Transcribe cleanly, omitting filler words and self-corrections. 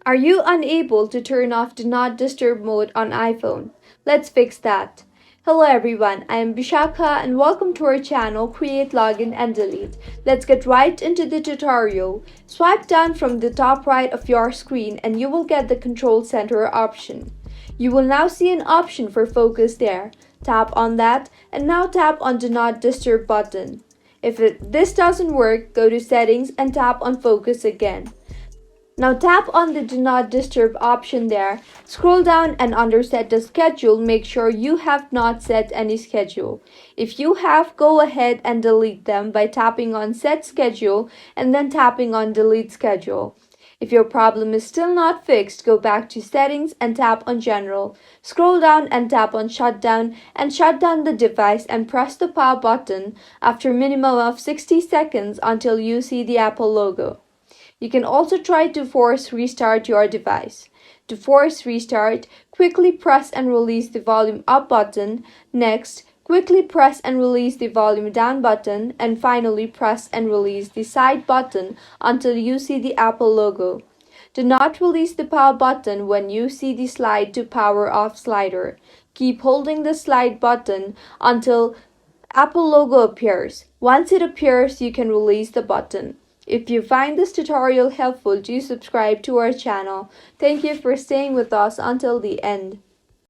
Are you unable to turn off Do Not Disturb mode on iPhone? Let's fix that. Hello everyone, I am Bishakha and welcome to our channel Create, Login and Delete. Let's get right into the tutorial. Swipe down from the top right of your screen and you will get the Control Center option. You will now see an option for focus there. Tap on that and now tap on Do Not Disturb button. If this doesn't work, go to Settings and tap on Focus again. Now tap on the Do Not Disturb option there. Scroll down and under Set the Schedule, make sure you have not set any schedule. If you have, go ahead and delete them by tapping on Set Schedule and then tapping on Delete Schedule. If your problem is still not fixed, go back to Settings and tap on General. Scroll down and tap on Shutdown and shut down the device and press the power button after a minimum of 60 seconds until you see the Apple logo. You can also try to force restart your device. To force restart, quickly press and release the volume up button. Next, quickly press and release the volume down button. And finally, press and release the side button until you see the Apple logo. Do not release the power button when you see the slide to power off slider. Keep holding the slide button until Apple logo appears. Once it appears, you can release the button. If you find this tutorial helpful, do subscribe to our channel. Thank you for staying with us until the end.